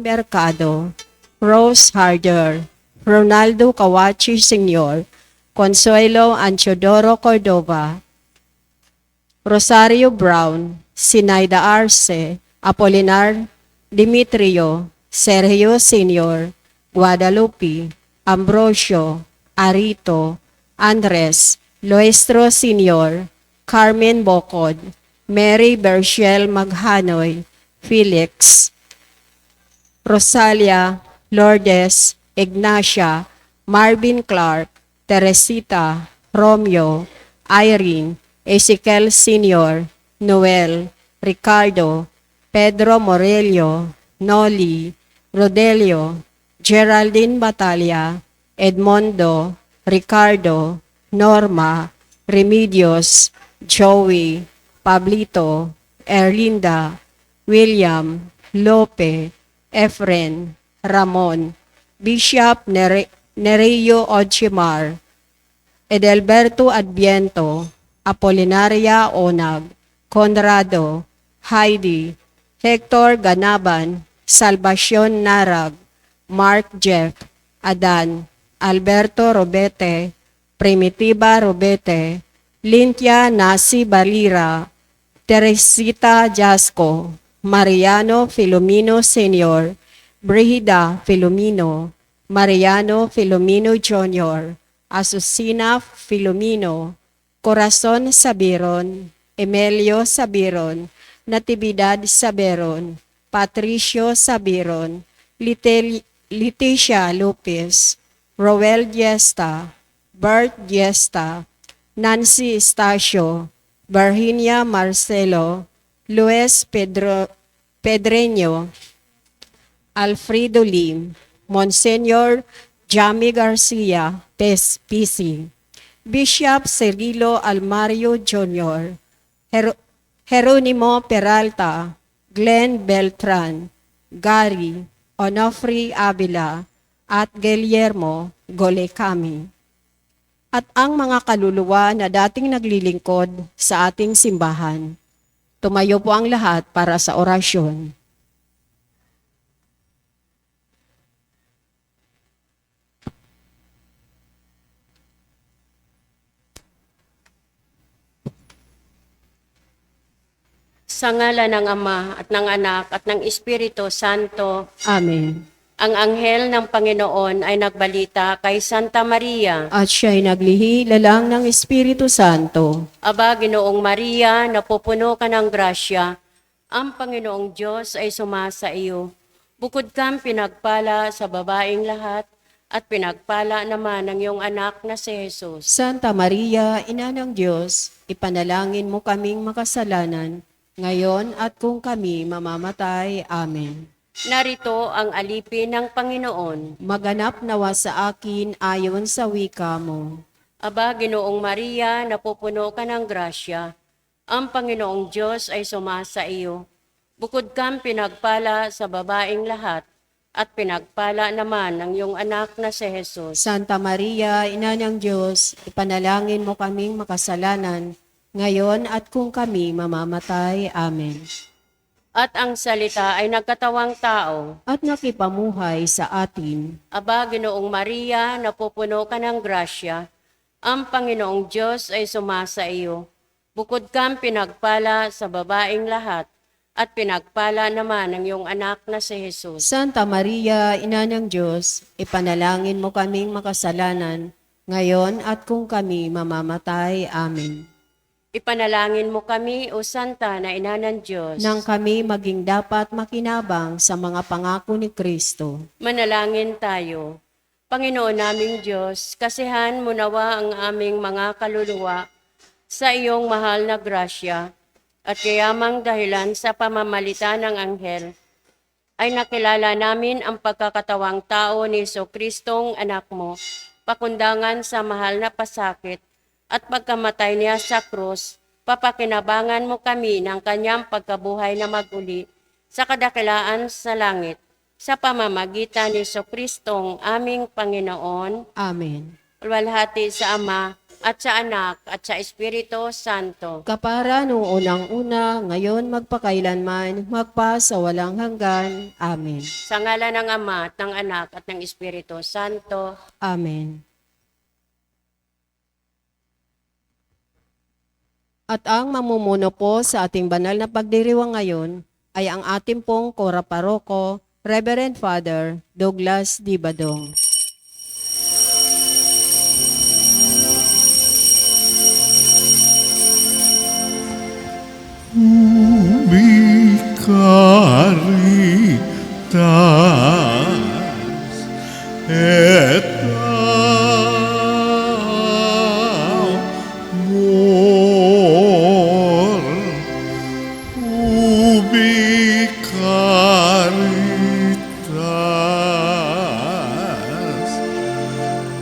Mercado, Rose Harder, Ronaldo Kawachi Sr., Consuelo Anchodoro Cordova, Rosario Brown, Sinaida Arce, Apolinar Dimitrio, Sergio Sr., Guadalupe, Ambrosio, Arito, Andres, Loestro Sr., Carmen Bocod, Mary Berchel Maghanoy, Felix, Rosalia, Lourdes, Ignacia, Marvin Clark, Teresita, Romeo, Irene, Ezekiel Sr., Noel, Ricardo, Pedro Morelio, Noli, Rodelio, Geraldine Batalla, Edmondo, Ricardo, Norma, Remedios, Joey, Pablito, Erlinda, William, Lope, Efren, Ramon, Bishop Nereo Ochimar, Edelberto Adviento, Apolinaria Onag, Conrado, Heidi, Hector Ganaban, Salvacion Narag, Mark Jeff, Adan, Alberto Robete, Primitiva Robete, Lintia Nasi Balira, Teresita Jasco, Mariano Filomeno Sr., Brigida Filomeno, Mariano Filomeno Jr., Asusina Filomeno, Corazon Sabiron, Emilio Sabiron, Natividad Sabiron, Patricio Sabiron, Leticia Lopez, Roel Diesta, Bert Diesta, Nancy Estacio, Virginia Marcelo, Luis Pedreño, Alfredo Lim, Monsignor Jamie Garcia, PC, Bishop Cirilo Almario Jr., Jeronimo Peralta, Glenn Beltran, Gary, Onofre Avila, at Guillermo Golecami. At ang mga kaluluwa na dating naglilingkod sa ating simbahan. Tumayo po ang lahat para sa orasyon. Sa ngalan ng Ama at ng Anak at ng Espiritu Santo, Amen. ang anghel ng Panginoon ay nagbalita kay Santa Maria. At siya'y naglihi lalang ng Espiritu Santo. Aba, Ginoong Maria, napupuno ka ng grasya. Ang Panginoong Diyos ay sumasa iyo. Bukod kang pinagpala sa babaeng lahat, at pinagpala naman ng iyong anak na si Jesus. Santa Maria, Ina ng Diyos, ipanalangin mo kaming makasalanan, ngayon at kung kami mamamatay. Amen. Narito ang alipin ng Panginoon. Maganap nawa sa akin ayon sa wika mo. Aba, Ginoong Maria, napupuno ka ng grasya. Ang Panginoong Diyos ay sumasa iyo. Bukod kang pinagpala sa babaeng lahat, at pinagpala naman ng iyong anak na si Jesus. Santa Maria, Ina ng Diyos, ipanalangin mo kaming makasalanan, ngayon at kung kami mamamatay. Amen. At ang salita ay nagkatawang tao. At nakipamuhay sa atin. Aba, Ginoong Maria, napupuno ka ng grasya. Ang Panginoong Diyos ay sumasa iyo. Bukod kang pinagpala sa babaeng lahat, at pinagpala naman ng iyong anak na si Jesus. Santa Maria, Ina ng Diyos, ipanalangin mo kaming makasalanan, ngayon at kung kami mamamatay. Amen. Ipanalangin mo kami, O Santa na Ina ng Diyos, Nang kami maging dapat makinabang sa mga pangako ni Kristo. manalangin tayo. Panginoon naming Diyos, kasihan mo nawa ang aming mga kaluluwa sa iyong mahal na grasya, at kayamang dahilan sa pamamagitan ng anghel, ay nakilala namin ang pagkakatawang tao ni Jesucristong anak mo, pakundangan sa mahal na pasakit, at pagkamatay niya sa krus, papakinabangan mo kami ng kanyang pagkabuhay na maguli sa kadakilaan sa langit, sa pamamagitan ni Jesucristong aming Panginoon. Amen. Walhati sa Ama, at sa Anak, at sa Espiritu Santo. Kapara nung unang-una, ngayon magpakailanman, magpa sa walang hanggan. Amen. Sa ngalan ng Ama, at ng Anak, at ng Espiritu Santo. Amen. At ang mamumuno po sa ating banal na pagdiriwang ngayon ay ang ating pong Kora Paroko, Reverend Father Douglas D. Badong. Caritas et amor ubi caritas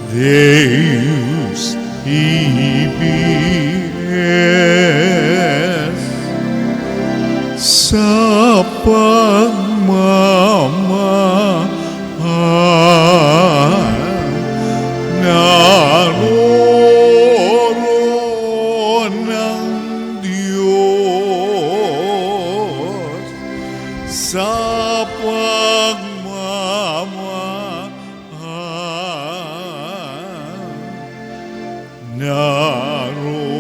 Deus ibies sa pagmamahal naroon ng Diyos sa pagmamahal naroon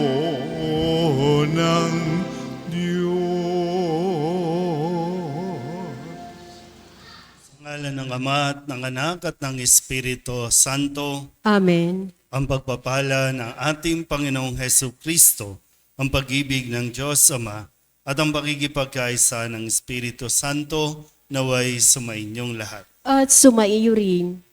ng Ngalan ng Ama at ng Anak at ng Espiritu Santo, Amen. ang pagpapala ng ating Panginoong Hesus Kristo, ang pag-ibig ng Diyos Ama, at ang pakikipagkaisa ng Espiritu Santo naway sumainyong lahat. At sumaiyo rin.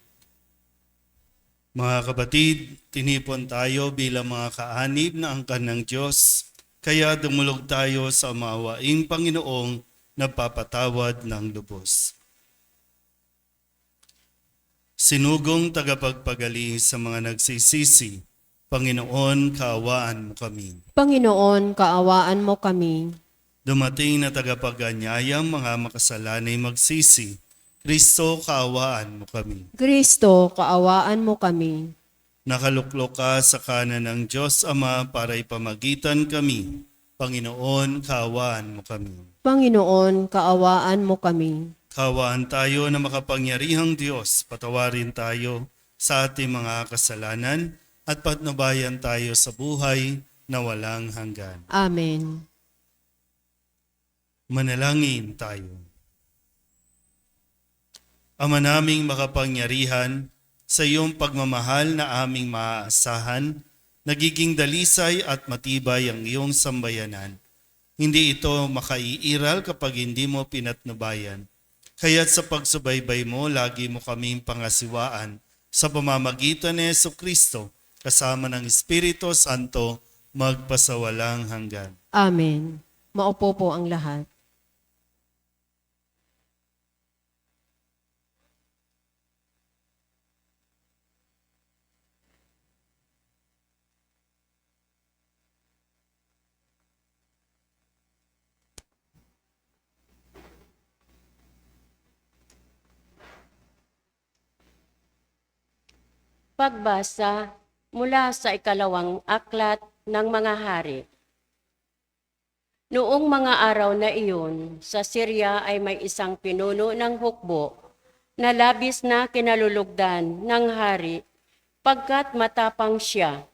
Mga kapatid, tinipon tayo bilang mga kaanib na angkan ng Diyos, kaya dumulog tayo sa maawaing Panginoong nagpapatawad ng lubos. Sinugong tagapagpagaling sa mga nagsisisi, Panginoon, kaawaan mo kami. Panginoon, kaawaan mo kami. Dumating na tagapaganyayang mga makasalanay magsisi, Kristo, kaawaan mo kami. Kristo, kaawaan mo kami. Nakaluklok ka sa kanan ng Diyos Ama para ipamagitan kami. Panginoon, kaawaan mo kami. Panginoon, kaawaan mo kami. Kaawaan tayo na makapangyarihang Diyos, patawarin tayo sa ating mga kasalanan at patnubayan tayo sa buhay na walang hanggan. Amen. Manalangin tayo. Ama naming makapangyarihan, sa iyong pagmamahal na aming maaasahan, nagiging dalisay at matibay ang iyong sambayanan. Hindi ito makaiiral kapag hindi mo pinatnubayan. Kaya't sa pagsubaybay mo, lagi mo kaming pangasiwaan sa pamamagitan ni Jesucristo, kasama ng Espiritu Santo, magpasawalang hanggan. Amen. Maupo po ang lahat. Pagbasa mula sa ikalawang aklat ng mga hari. Noong mga araw na iyon, sa Syria ay may isang pinuno ng hukbo na labis na kinalulugdan ng hari pagkat matapang siya,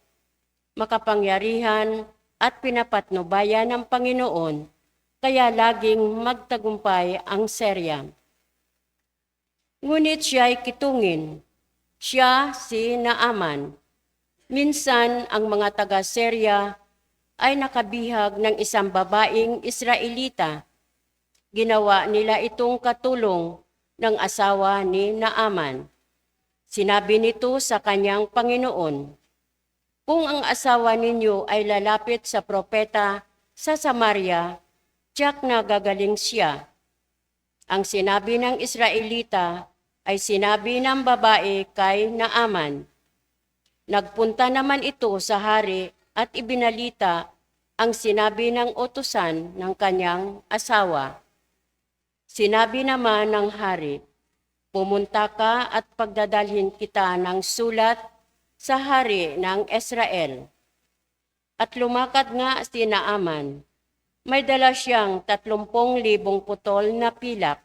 makapangyarihan at pinapatnubayan ng Panginoon, kaya laging magtagumpay ang Syria. Ngunit siya ay kitungin. Siya si Naaman. Minsan ang mga taga-Syria ay nakabihag ng isang babaeng Israelita. Ginawa nila itong katulong ng asawa ni Naaman. Sinabi nito sa kanyang Panginoon, "Kung ang asawa ninyo ay lalapit sa propeta sa Samaria, tiyak na gagaling siya." Ang sinabi ng Israelita ay sinabi ng babae kay Naaman. Nagpunta naman ito sa hari at ibinalita ang sinabi ng utusan ng kanyang asawa. Sinabi naman ng hari, "Pumunta ka at pagdadalhin kita ng sulat sa hari ng Israel." At lumakad nga si Naaman. May dala siyang 30,000 putol na pilak,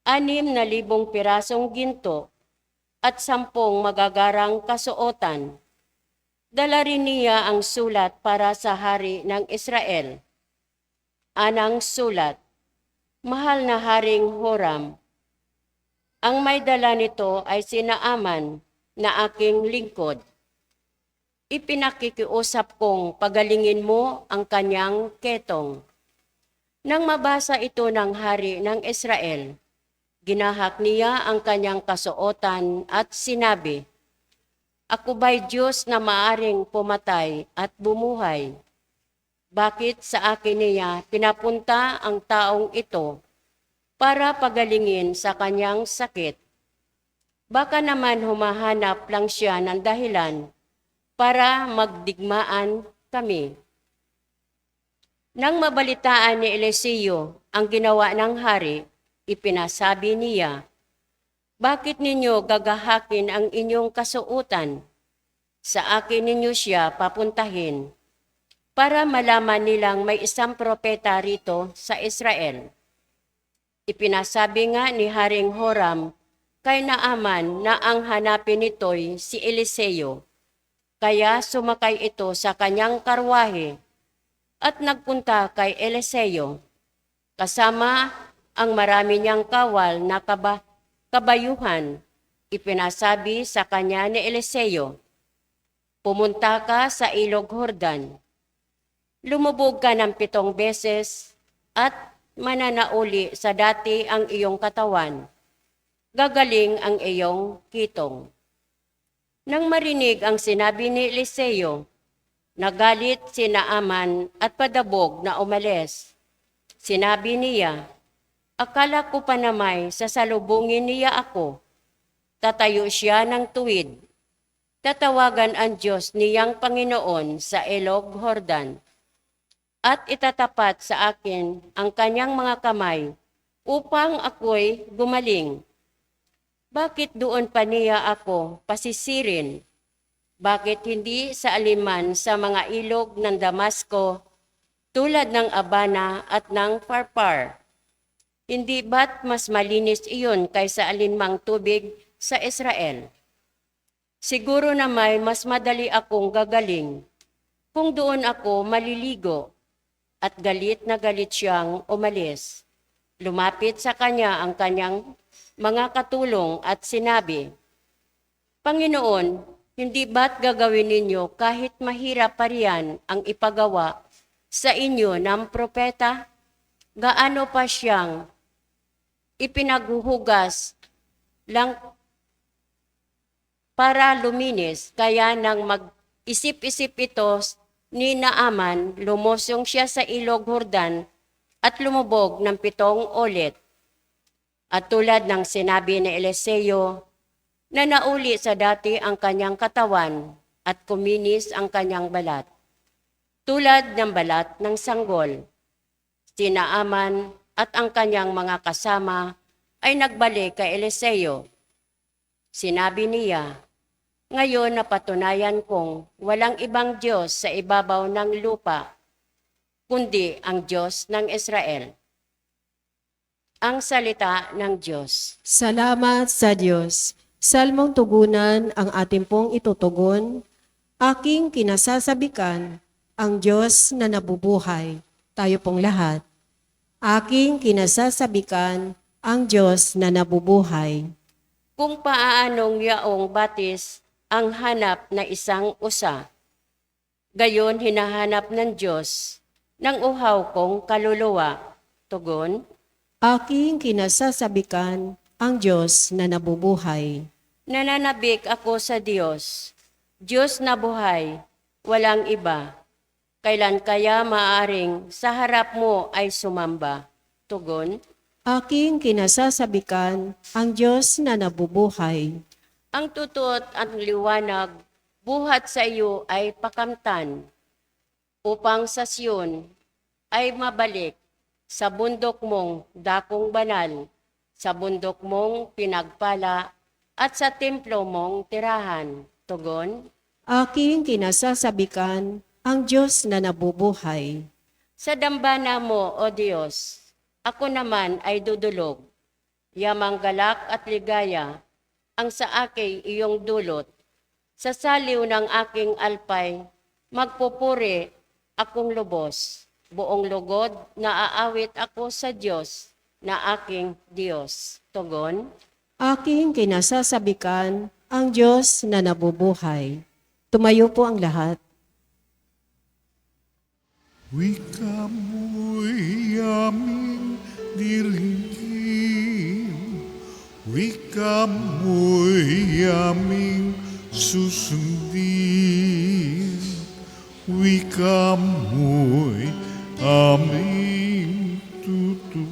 6,000 pirasong ginto, at 10 magagarang kasuotan. Dala rin niya ang sulat para sa hari ng Israel. Anang sulat, Mahal na Haring Horam. Ang may dala nito ay si Naaman na aking lingkod. Ipinakikiusap kong pagalingin mo ang kanyang ketong. Nang mabasa ito ng hari ng Israel, ginahak niya ang kanyang kasuotan at sinabi, Ako ba'y Diyos na maaring pumatay at bumuhay? Bakit sa akin niya pinapunta ang taong ito para pagalingin sa kanyang sakit? Baka naman humahanap lang siya ng dahilan para magdigmaan kami. Nang mabalitaan ni Eliseo ang ginawa ng hari, ipinasabi niya, Bakit ninyo gagahakin ang inyong kasuotan? Sa akin ninyo siya papuntahin, para malaman nilang may isang propeta rito sa Israel. Ipinasabi nga ni Haring Horam kay Naaman na ang hanapin nito'y si Eliseo. Kaya sumakay ito sa kanyang karwahe at nagpunta kay Eliseo. Kasama ang marami niyang kawal na kabayuhan, ipinasabi sa kanya ni Eliseo, Pumunta ka sa ilog Jordan. Lumubog ka ng 7 beses at mananauli sa dati ang iyong katawan. Gagaling ang iyong kitong. Nang marinig ang sinabi ni Eliseo, nagalit si Naaman at padabog na umalis. Sinabi niya, Akala ko pa namay sasalubungin niya ako. Tatayo siya ng tuwid. Tatawagan ang Diyos niyang Panginoon sa ilog Jordan. At itatapat sa akin ang kanyang mga kamay upang ako'y gumaling. Bakit doon pa niya ako pasisirin? Bakit hindi sa aliman sa mga ilog ng Damasco tulad ng Abana at ng Farpar? Hindi ba't mas malinis iyon kaysa alinmang tubig sa Israel? Siguro na may mas madali akong gagaling kung doon ako maliligo. At galit na galit siyang umalis. Lumapit sa kanya ang kanyang mga katulong at sinabi, Panginoon, hindi ba't gagawin ninyo kahit mahirap pa riyan ang ipagawa sa inyo ng propeta? Gaano pa siyang ipinaghuhugas lang para luminis, kaya nang mag-isip-isip ito ni Naaman, lumosong siya sa ilog Jordan at lumubog ng 7 ulit. At tulad ng sinabi ni Eliseo, na nauli sa dati ang kanyang katawan at kuminis ang kanyang balat. Tulad ng balat ng sanggol, si Naaman at ang kanyang mga kasama ay nagbalik kay Eliseo. Sinabi niya, Ngayon napatunayan kong walang ibang Diyos sa ibabaw ng lupa, kundi ang Diyos ng Israel. Ang salita ng Diyos. Salamat sa Diyos. Salmong tugunan ang ating pong itutugon. Aking kinasasabikan ang Diyos na nabubuhay. Tayo pong lahat. Aking kinasasabikan ang Diyos na nabubuhay. Kung paanong yaong batis ang hanap na isang usa, gayon hinahanap ng Diyos ng uhaw kong kaluluwa. Tugon, Aking kinasasabikan ang Diyos na nabubuhay. nananabik ako sa Diyos, Diyos na buhay, walang iba. Kailan kaya maaring sa harap mo ay sumamba? Tugon, Aking kinasasabikan ang Diyos na nabubuhay. ang tutot at liwanag, buhat sa iyo ay pakamtan, upang sa Siyon ay mabalik sa bundok mong dakong banal, sa bundok mong pinagpala, at sa templo mong tirahan. Tugon, Aking kinasasabikan ang Diyos na nabubuhay. Sa dambana mo, O Diyos, ako naman ay dudulog. Yamang galak at ligaya ang sa aking iyong dulot. Sa saliw ng aking alpay, magpupuri akong lubos. Buong lugod na aawit ako sa Diyos na aking Diyos. Tugon. Aking kinasasabikan ang Diyos na nabubuhay. Tumayo po ang lahat. Wika mo'y aming diringgin, wika mo'y aming susundin, wika mo'y aming tutupdin.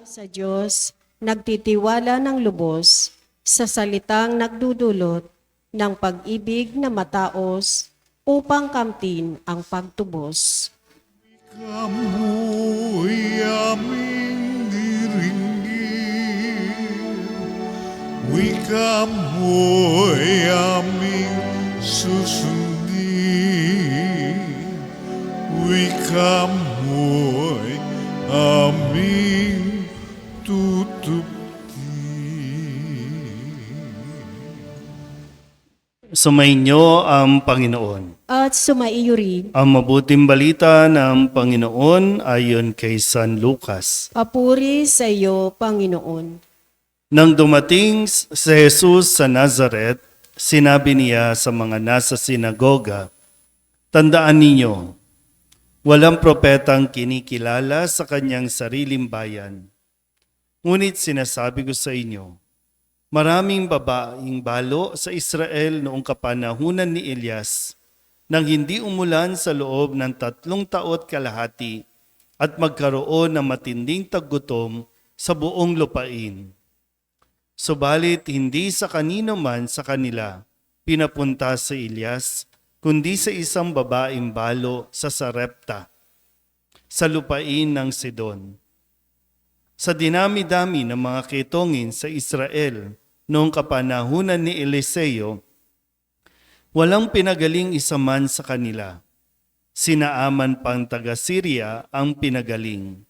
Sa Diyos, nagtitiwala ng lubos sa salitang nagdudulot ng pag-ibig na mataos upang kamtin ang pagtubos. Kamo'y aming diringgin, wika mo'y aming susundin, wika mo'y aming tutupdin. Sumainyo ang Panginoon. At sumaiyo rin, Ang mabuting balita ng Panginoon ayon kay San Lucas. papuri sa iyo, Panginoon. Nang dumating si Jesus sa Nazareth, sinabi niya sa mga nasa sinagoga, "Tandaan ninyo, walang propetang kinikilala sa kanyang sariling bayan. Ngunit sinasabi ko sa inyo, maraming babaeng balo sa Israel noong kapanahunan ni Elias nang hindi umulan sa loob ng 3 taon kalahati at magkaroon ng matinding taggutom sa buong lupain. Subalit hindi sa kanino man sa kanila pinapunta si Elias, kundi sa isang babaeng balo sa Sarepta, sa lupain ng Sidon. Sa dinami-dami ng mga kitongin sa Israel noong kapanahunan ni Eliseo, walang pinagaling isa man sa kanila. Sinaaman pang taga-Syria ang pinagaling.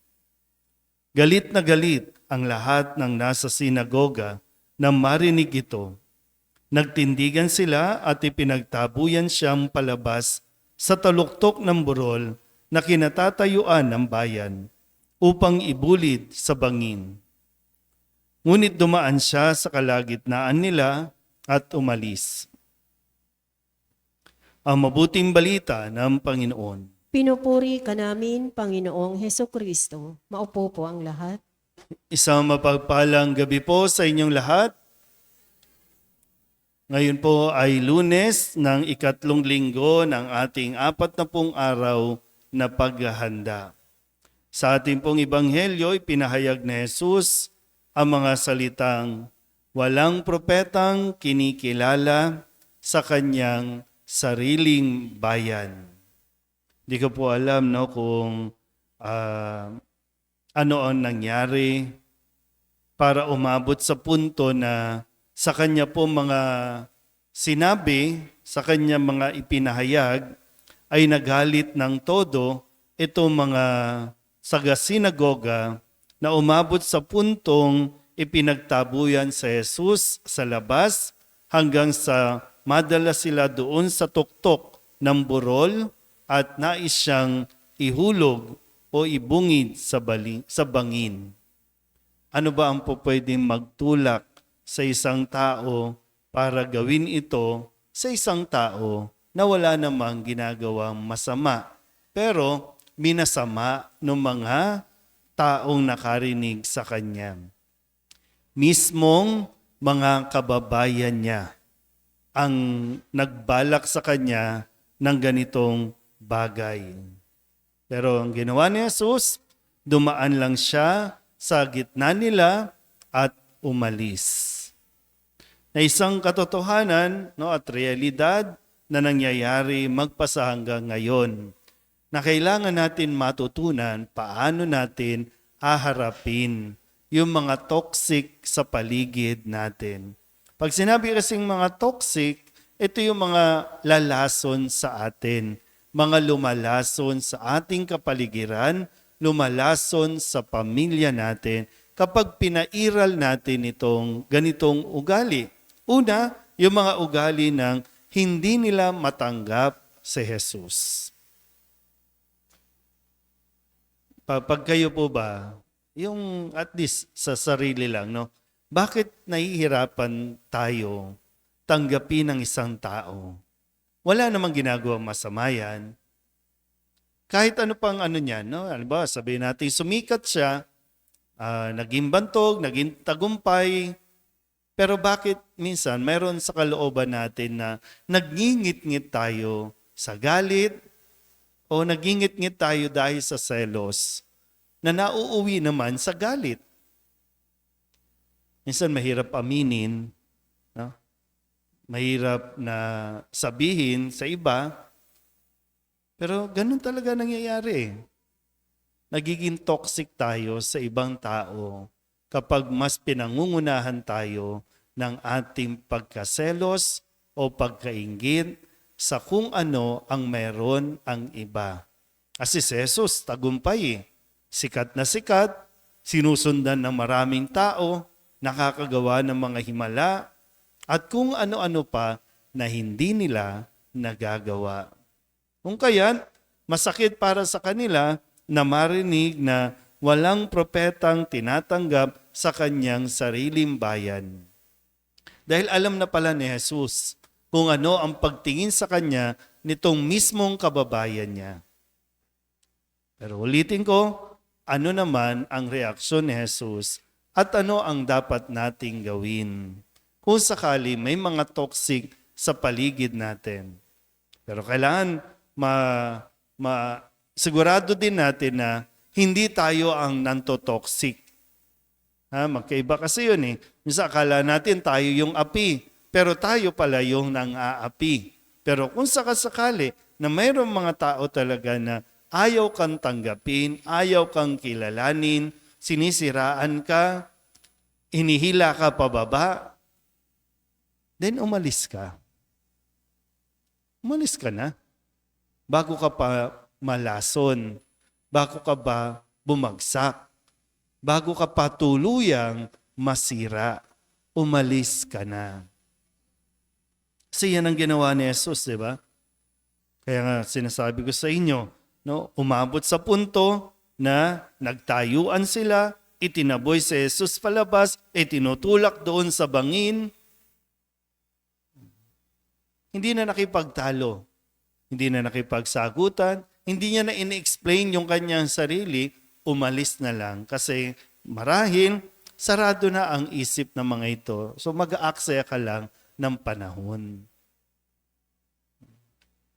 Galit na galit ang lahat ng nasa sinagoga nang marinig ito. Nagtindigan sila at ipinagtabuyan siyang palabas sa taluktok ng burol na kinatatayuan ng bayan upang ibulid sa bangin. Ngunit dumaan siya sa kalagitnaan nila at umalis. Ang mabuting balita ng Panginoon. Pinupuri ka namin, Panginoong Heso Kristo. Maupo po ang lahat. Isang mapagpalang gabi po sa inyong lahat. Ngayon po ay Lunes ng 3 linggo ng ating 40 araw na paghahanda. Sa ating pong Ebanghelyo, ipinahayag ni Jesus ang mga salitang walang propetang kinikilala sa kanyang sariling bayan. Di ko po alam kung ano ang nangyari para umabot sa punto na sa kanya po mga sinabi, sa kanya mga ipinahayag, ay nagalit ng todo itong mga saga-sinagoga na umabot sa puntong ipinagtabuyan sa Jesus sa labas hanggang sa madala sila doon sa tuktok ng burol at nais siyang ihulog o ibungid sa bangin. Ano ba ang pwedeng magtulak sa isang tao para gawin ito sa isang tao na wala namang ginagawang masama, pero minasama ng mga taong nakarinig sa kanya? Mismong mga kababayan niya ang nagbalak sa kanya ng ganitong bagay. Pero ang ginawa ni Jesus, dumaan lang siya sa gitna nila at umalis. Na isang katotohanan at realidad na nangyayari magpasa hanggang ngayon, na kailangan natin matutunan paano natin haharapin yung mga toxic sa paligid natin. Pag sinabi kasing mga toxic, Ito yung mga lalason sa atin, mga lumalason sa ating kapaligiran, lumalason sa pamilya natin kapag pinairal natin itong ganitong ugali. Una, yung mga ugali ng hindi nila matanggap si Jesus. Pag kayo po ba, yung at least sa sarili lang, no? Bakit nahihirapan tayo tanggapin ng isang tao? Wala namang ginagawang masama yan. Kahit ano pang ano niyan, no? Halimbawa, sabihin natin sumikat siya, naging bantog, naging tagumpay, pero bakit minsan mayroon sa kalooban natin na nagngingit-ngit tayo sa galit o nagngingit-ngit tayo dahil sa selos na nauuwi naman sa galit? Minsan mahirap aminin, no? Mahirap na sabihin sa iba, pero ganun talaga nangyayari. Nagiging toxic tayo sa ibang tao kapag mas pinangungunahan tayo ng ating pagkaselos o pagkainggit sa kung ano ang meron ang iba. Kasi si Jesus, tagumpay eh. Sikat na sikat, sinusundan ng maraming tao, nakakagawa ng mga himala, at kung ano-ano pa na hindi nila nagagawa. Kung kaya't masakit para sa kanila na marinig na walang propetang tinatanggap sa kanyang sariling bayan. Dahil alam na pala ni Jesus kung ano ang pagtingin sa kanya nitong mismong kababayan niya. Pero ulitin ko, ano naman ang reaksyon ni Jesus at ano ang dapat nating gawin kung sakali may mga toxic sa paligid natin. Pero kailangan sigurado din natin na hindi tayo ang nantotoxic. Magkaiba kasi yun eh. Minsan akala natin tayo yung api, pero tayo pala yung nang-aapi. Pero kung sakasakali na mayroong mga tao talaga na ayaw kang tanggapin, ayaw kang kilalanin, sinisiraan ka, hinihila ka pababa, then umalis ka. Umalis ka na. Bago ka pa malason, bago ka ba bumagsak, bago ka pa tuluyang masira, umalis ka na. Kasi yan ang ginawa ni Jesus, di ba? Kaya nga sinasabi ko sa inyo, no, umabot sa punto na nagtayuan sila, itinaboy si Jesus palabas, itinutulak doon sa bangin. Hindi na nakipagtalo, hindi na nakipagsagutan, hindi niya na in-explain yung kanyang sarili, umalis na lang kasi marahil sarado na ang isip ng mga ito. So mag-aaksaya ka lang ng panahon.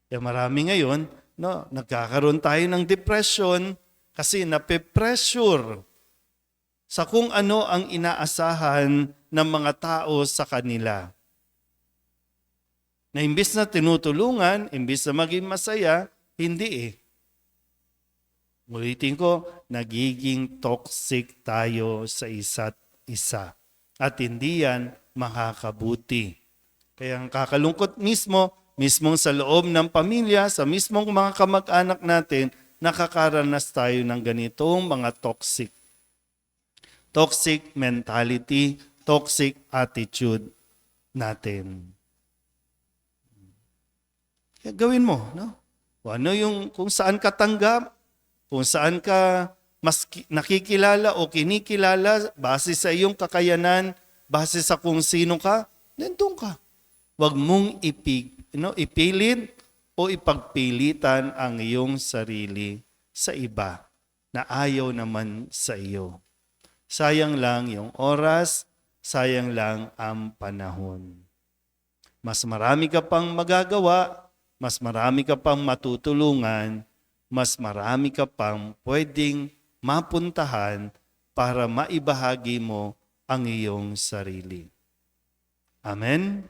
Kaya marami ngayon, no, nagkakaroon tayo ng depression kasi nape-pressure sa kung ano ang inaasahan ng mga tao sa kanila. Na imbis na tinutulungan, imbis na maging masaya, hindi eh. Ulitin ko, nagiging toxic tayo sa isa't isa. At hindi yan makakabuti. Kaya ang kakalungkot mismong sa loob ng pamilya, sa mismong mga kamag-anak natin, nakakaranas tayo ng ganitong mga toxic. Toxic mentality, toxic attitude natin. Kaya gawin mo, no? Kung saan ka tanggap, kung saan ka mas nakikilala o kinikilala base sa iyong kakayanan, base sa kung sino ka, nandun ka. Huwag mong ipilit o ipagpilitan ang iyong sarili sa iba na ayaw naman sa iyo. Sayang lang yung oras, sayang lang ang panahon. Mas marami ka pang magagawa, mas marami ka pang matutulungan, mas marami ka pang pwedeng mapuntahan para maibahagi mo ang iyong sarili. Amen?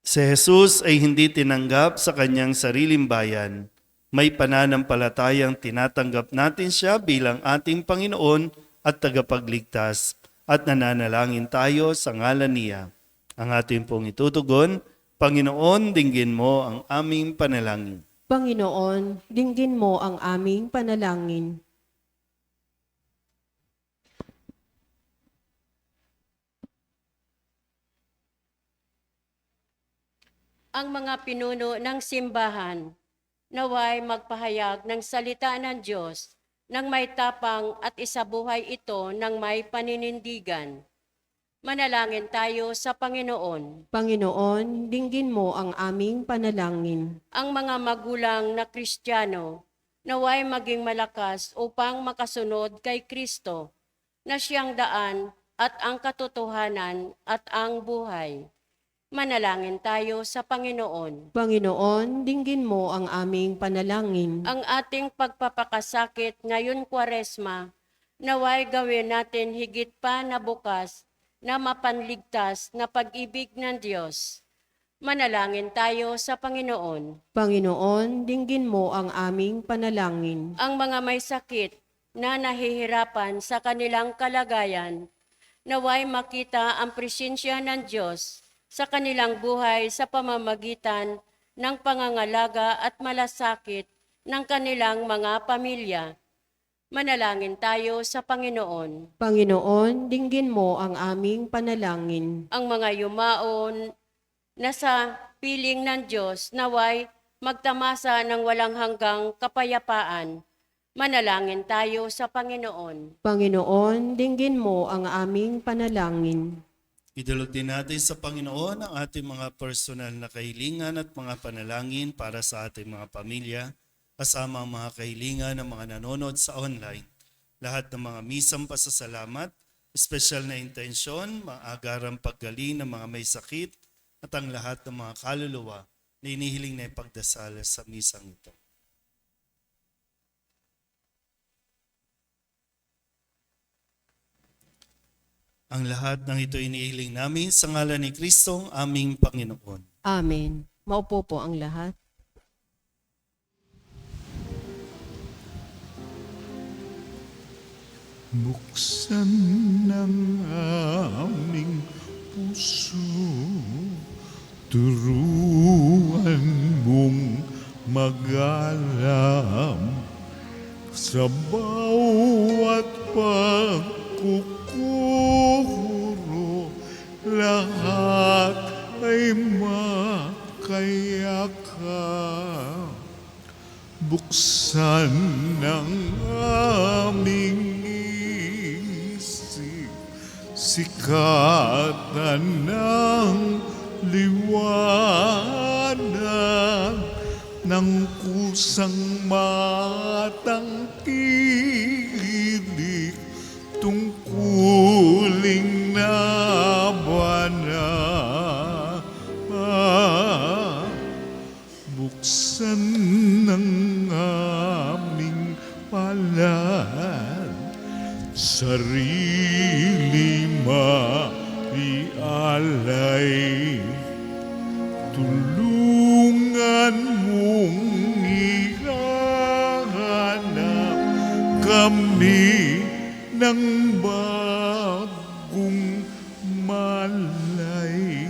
Si Jesus ay hindi tinanggap sa kanyang sariling bayan. May pananampalatayang tinatanggap natin siya bilang ating Panginoon at tagapagligtas, at nananalangin tayo sa ngalan niya. Ang ating pong itutugon, Panginoon, dinggin mo ang aming panalangin. Panginoon, dinggin mo ang aming panalangin. Ang mga pinuno ng simbahan, naway magpahayag ng salita ng Diyos nang may tapang at isabuhay ito ng may paninindigan. Manalangin tayo sa Panginoon. Panginoon, dinggin mo ang aming panalangin. Ang mga magulang na Kristiyano, naway maging malakas upang makasunod kay Kristo, na siyang daan at ang katotohanan at ang buhay. Manalangin tayo sa Panginoon. Panginoon, dinggin mo ang aming panalangin. Ang ating pagpapakasakit ngayon Kwaresma, naway gawin natin higit pa na bukas na mapanligtas na pag-ibig ng Diyos. Manalangin tayo sa Panginoon. Panginoon, dinggin mo ang aming panalangin. Ang mga may sakit na nahihirapan sa kanilang kalagayan, naway makita ang presensya ng Diyos sa kanilang buhay sa pamamagitan ng pangangalaga at malasakit ng kanilang mga pamilya. Manalangin tayo sa Panginoon. Panginoon, dinggin mo ang aming panalangin. Ang mga yumaon na sa piling ng Diyos naway magtamasa ng walang hanggang kapayapaan. Manalangin tayo sa Panginoon. Panginoon, dinggin mo ang aming panalangin. Idulog din natin sa Panginoon ang ating mga personal na kahilingan at mga panalangin para sa ating mga pamilya, kasama ang mga kahilingan ng mga nanonood sa online. Lahat ng mga misang pasasalamat, espesyal na intensyon, mga agarang paggaling ng mga may sakit, at ang lahat ng mga kaluluwa na inihiling na ipagdasal sa misang ito. Ang lahat ng ito inihiling namin sa ngalan ni Kristong aming Panginoon. Amen. Maupo po ang lahat. Buksan ng aming puso, turuan mong magalam sa bawat pagkukuro, lahat ay makayakap. Buksan ng aming isip, sikatan ng liwanag ng kusang matangkilik, tungkuling nabana. Buksan ng aming palad, sarili maialay, tulungan mong ihanap kami ng bagong malay.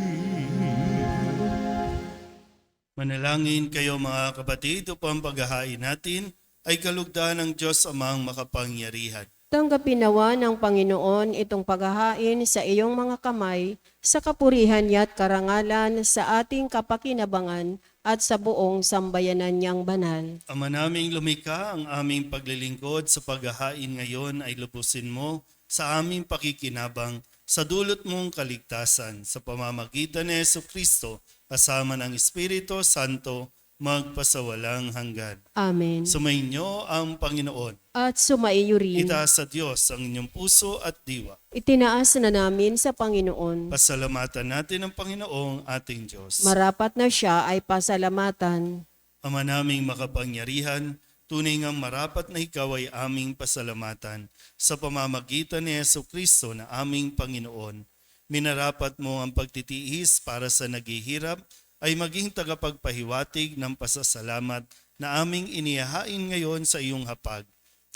Manalangin kayo mga kapatid upang paghahain natin ay kalugdan ng Diyos amang makapangyarihan. Tanggapin nawa ng Panginoon itong paghahain sa iyong mga kamay sa kapurihan niya at karangalan sa ating kapakinabangan at sa buong sambayanan niyang banal. Ama naming lumikha, ang aming paglilingkod sa paghahain ngayon ay lubusin mo sa aming pakikinabang sa dulot mong kaligtasan sa pamamagitan ni Jesucristo kasama ng Espiritu Santo magpasawalang hanggan. Amen. Sumainyo ang Panginoon. At sumaiyo rin. Itaas sa Diyos ang inyong puso at diwa. Itinaas na namin sa Panginoon. Pasalamatan natin ang Panginoong ating Diyos. Marapat na siya ay pasalamatan. Ama naming makapangyarihan, tunay ngang marapat na ikaw ay aming pasalamatan sa pamamagitan ni Jesucristo na aming Panginoon. Minarapat mo ang pagtitiis para sa naghihirap ay maging tagapagpahiwatig ng pasasalamat na aming inihahain ngayon sa iyong hapag.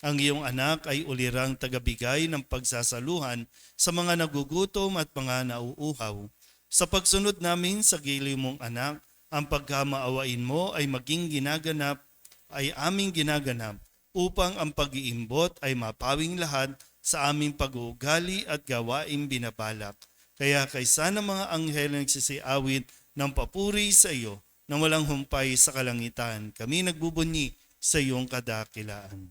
Ang iyong anak ay ulirang tagabigay ng pagsasaluhan sa mga nagugutom at mga nauuhaw. Sa pagsunod namin sa giliw mong anak, ang pagkamaawain mo ay aming ginaganap upang ang pag-iimbot ay mapawing lahat sa aming pag-uugali at gawaing binabalak. Kaya kaysa ng mga anghel na nagsisiawit ng papuri sa iyo nang walang humpay sa kalangitan, kami nagbubunyi sa iyong kadakilaan.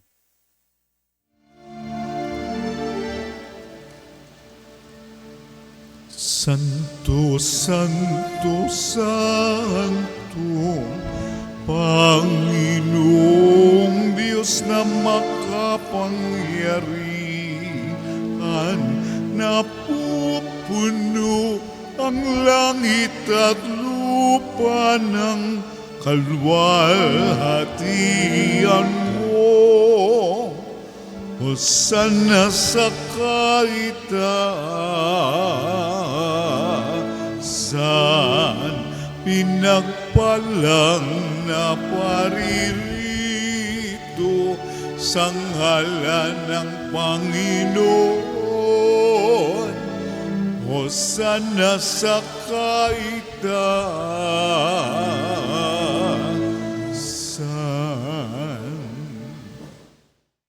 Santo, Santo, Santo, Panginoong Diyos na makapangyarihan, napupuno ang langit at lupa ng kalwalhatian mo. Hosana sa kaitaasan, pinagpalang na paririto sa ngalan ng Panginoon. Hosana sa kaitaasan.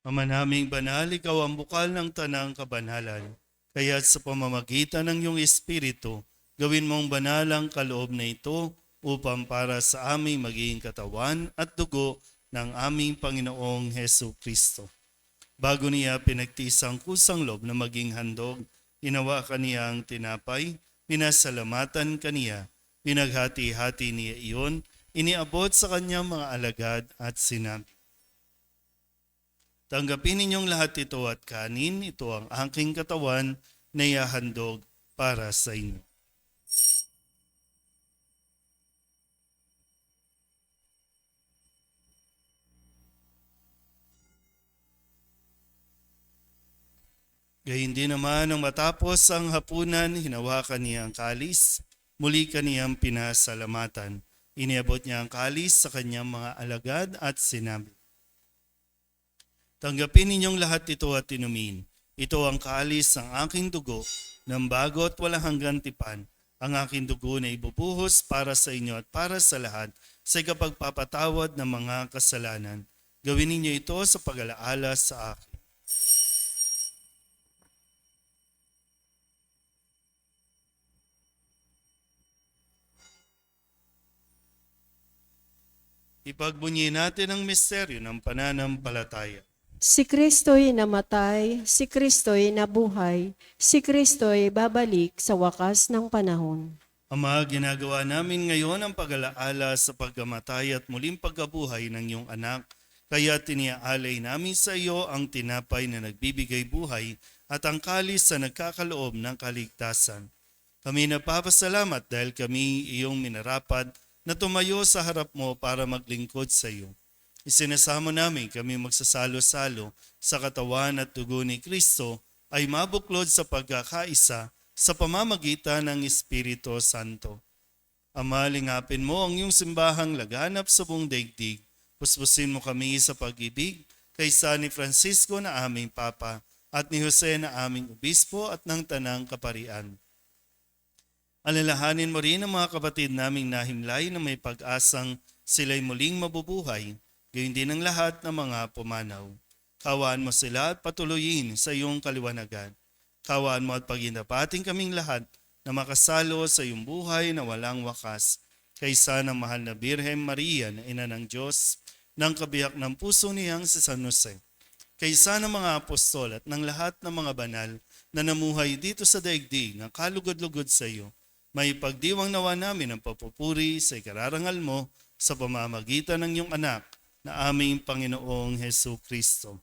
Ama naming banal, ikaw ang bukal ng tanang kabanalan. Kaya't sa pamamagitan ng iyong Espiritu, gawin mong banal ang kaloob na ito upang para sa aming magiging katawan at dugo ng aming Panginoong Hesu Kristo. Bago niya pinagtiis ang kusang loob na maging handog, hinawakan niya ang tinapay, pinasalamatan kaniya, pinaghati-hati niya iyon, iniabot sa kanyang mga alagad at sinabi, tanggapin ninyong lahat ito at kanin, ito ang aking katawan na ihahandog para sa inyo. Gayun din naman nang matapos ang hapunan, hinawakan niya ang kalis, muli kaniyang pinasalamatan. Iniabot niya ang kalis sa kanyang mga alagad at sinabi, tanggapin ninyong lahat ito at inumin. Ito ang kalis ng aking dugo, ng bago at walang hanggang tipan. Ang aking dugo na ibubuhos para sa inyo at para sa lahat sa ikapagpapatawad ng mga kasalanan. Gawin ninyo ito sa pag-alaala sa akin. Ipagbunyi natin ang misteryo ng pananampalataya. Si Kristo'y namatay, si Kristo'y nabuhay, si Kristo'y babalik sa wakas ng panahon. Ama, ginagawa namin ngayon ang pag-alaala sa pagkamatay at muling pagkabuhay ng iyong anak, kaya tiniaalay namin sa iyo ang tinapay na nagbibigay buhay at ang kalis na nagkakaloob ng kaligtasan. Kami nagpapasalamat dahil kami iyong minarapat na tumayo sa harap mo para maglingkod sa iyo. Isinasamo namin kami magsasalo-salo sa katawan at dugo ni Kristo ay mabuklod sa pagkakaisa sa pamamagitan ng Espiritu Santo. Ama, lingapin mo ang iyong simbahang laganap sa buong daigdig. Puspusin mo kami sa pag-ibig kaysa ni Francisco na aming Papa at ni Jose na aming Obispo at ng Tanang Kaparian. Alalahanin mo rin ang mga kapatid naming nahimlay na may pag-asang sila'y muling mabubuhay, gayon din ang lahat ng mga pumanaw. Kawaan mo sila at patuloyin sa iyong kaliwanagan. Kawaan mo at paginapating kaming lahat na makasalo sa iyong buhay na walang wakas. Kaysa ng mahal na Birhen Maria na ina ng Diyos, ng kabiyak ng puso niyang si San Jose. Kaysa ng mga apostol at ng lahat ng mga banal na namuhay dito sa daigdig na kalugod-lugod sa iyo, may pagdiwang nawa namin ang papupuri sa ikararangal mo sa pamamagitan ng iyong anak na aming Panginoong Hesu Kristo.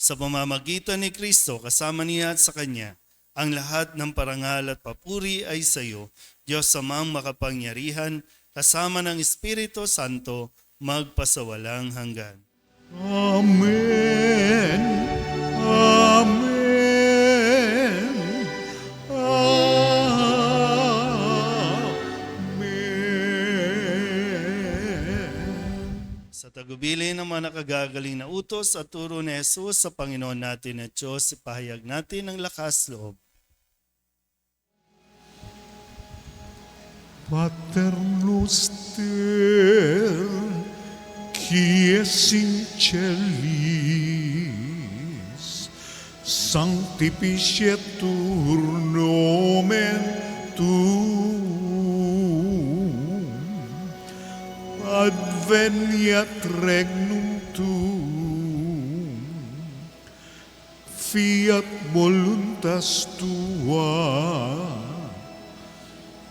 Sa pamamagitan ni Kristo, kasama niya at sa Kanya, ang lahat ng parangal at papuri ay sa iyo, Diyos Amang makapangyarihan, kasama ng Espiritu Santo, magpasawalang hanggan. Amen. Amen. Amen. Sa Tagubilin ng mga nakagagaling na utos at turo ni Jesus sa Panginoon natin at Diyos, ipahayag natin ang lakas loob. Pater noster, qui es in celis, sanctificetur nomen tuum, adveniat regnum tuum, fiat voluntas tua,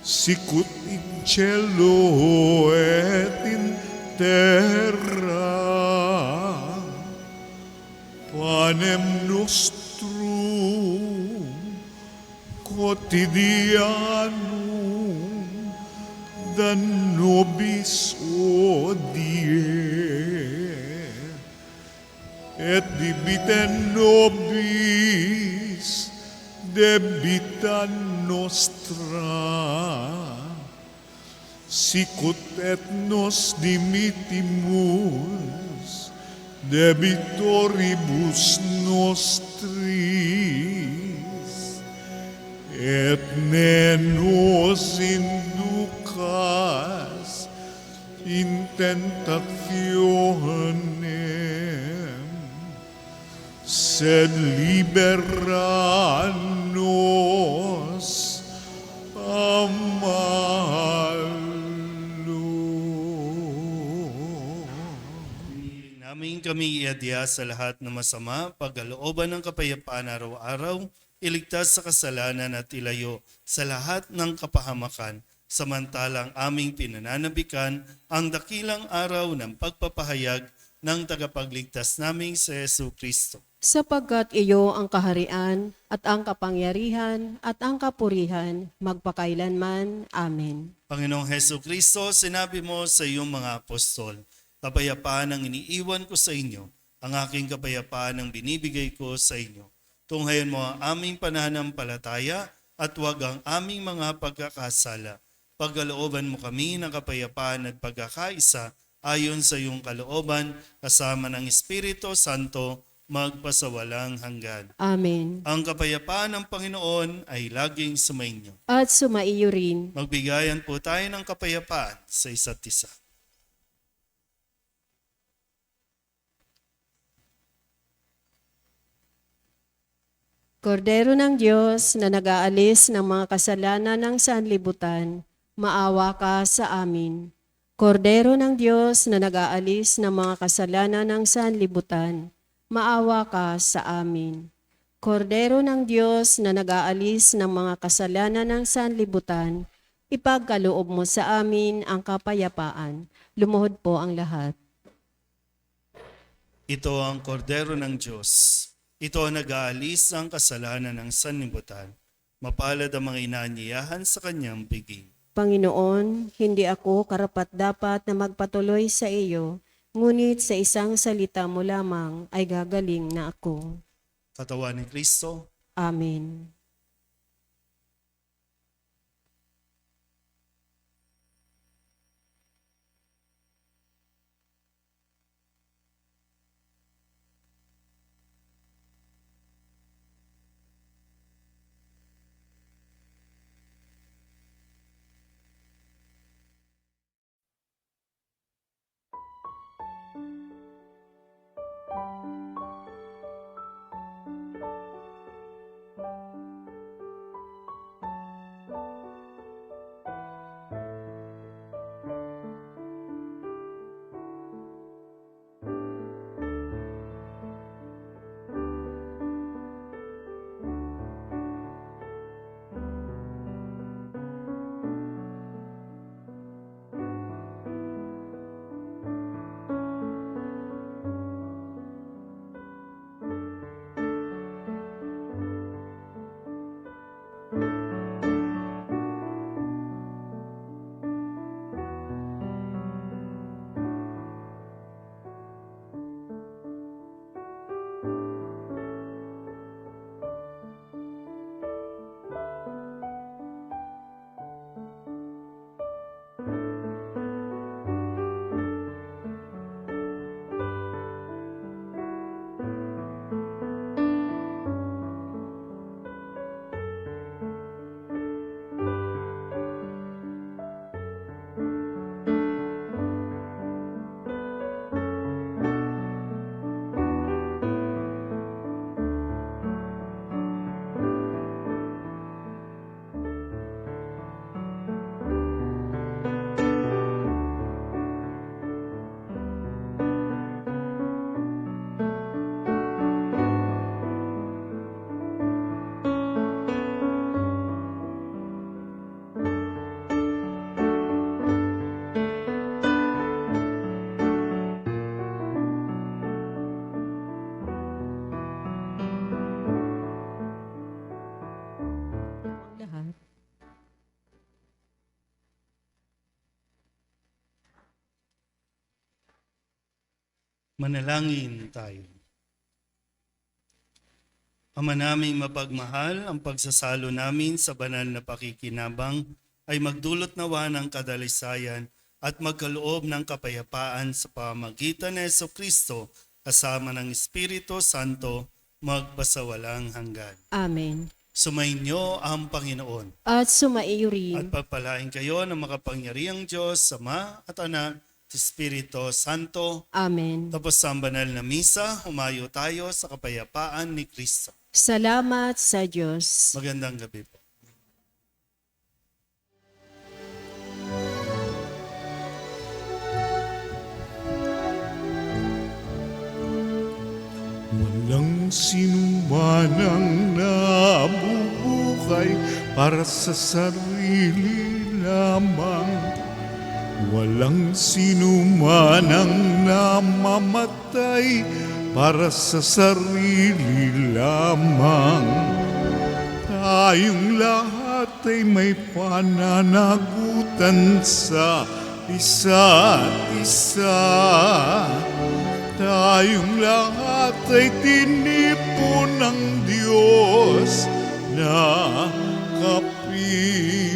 sicut in cielo et in terra. Panem nostrum quotidianum da nobis hodie, et debite nobis debita nostra, sicut et nos dimittimus debitoribus nostris, et ne nos inducas in tentationem, sed libera nos a malo. Namin kami iadya sa lahat ng masama, pagkalooban ng kapayapaan araw-araw, iligtas sa kasalanan at ilayo sa lahat ng kapahamakan, samantalang aming pinananabikan ang dakilang araw ng pagpapahayag ng tagapagligtas naming si Jesu Kristo. Sapagkat iyo ang kaharian at ang kapangyarihan at ang kapurihan magpakailanman. Amen. Panginoong Heso Kristo, sinabi mo sa iyong mga apostol, kapayapaan ang iniiwan ko sa inyo, ang aking kapayapaan ang binibigay ko sa inyo. Tunghayan mo ang aming pananampalataya at huwag ang aming mga pagkakasala. Pagkalooban mo kami ng kapayapaan at pagkakaisa ayon sa iyong kalooban, kasama ng Espiritu Santo, magpasawalang hanggan. Amen. Ang kapayapaan ng Panginoon ay laging sumainyo. At sumaiyo rin. Magbigayan po tayo ng kapayapaan sa isa't isa. Kordero ng Diyos na nag-aalis ng mga kasalanan ng sanlibutan, maawa ka sa amin. Kordero ng Diyos na nag-aalis ng mga kasalanan ng sanlibutan, maawa ka sa amin. Kordero ng Diyos na nag-aalis ng mga kasalanan ng sanlibutan, ipagkaloob mo sa amin ang kapayapaan. Lumuhod po ang lahat. Ito ang kordero ng Diyos. Ito ang nag-aalis ng kasalanan ng sanlibutan. Mapalad ang mga inaanyayahan sa kanyang biging. Panginoon, hindi ako karapat-dapat na magpatuloy sa iyo, ngunit sa isang salita mo lamang ay gagaling na ako. Katawan ni Kristo, Amen. Manalangin tayo. Ama naming mapagmahal, ang pagsasalo namin sa banal na pakikinabang ay magdulot nawa ng kadalisayan at magkaloob ng kapayapaan sa pamagitan ni Jesucristo kasama ng Espiritu Santo magpasawalang hanggan. Amen. Sumainyo ang Panginoon At sumaiyo rin. at pagpalain kayo ng makapangyarihang Diyos, Ama at Anak at Espiritu Santo. Amen. Tapos sa banal na misa, humayo tayo sa kapayapaan ni Kristo. Salamat sa Diyos. Magandang gabi po. Walang sinuman ang nabubuhay para sa sarili lamang. Walang sinuman ang namamatay para sa sarili lamang. Tayong lahat ay may pananagutan sa isa't isa. Tayong lahat ay tinipon ng Diyos na kapiling.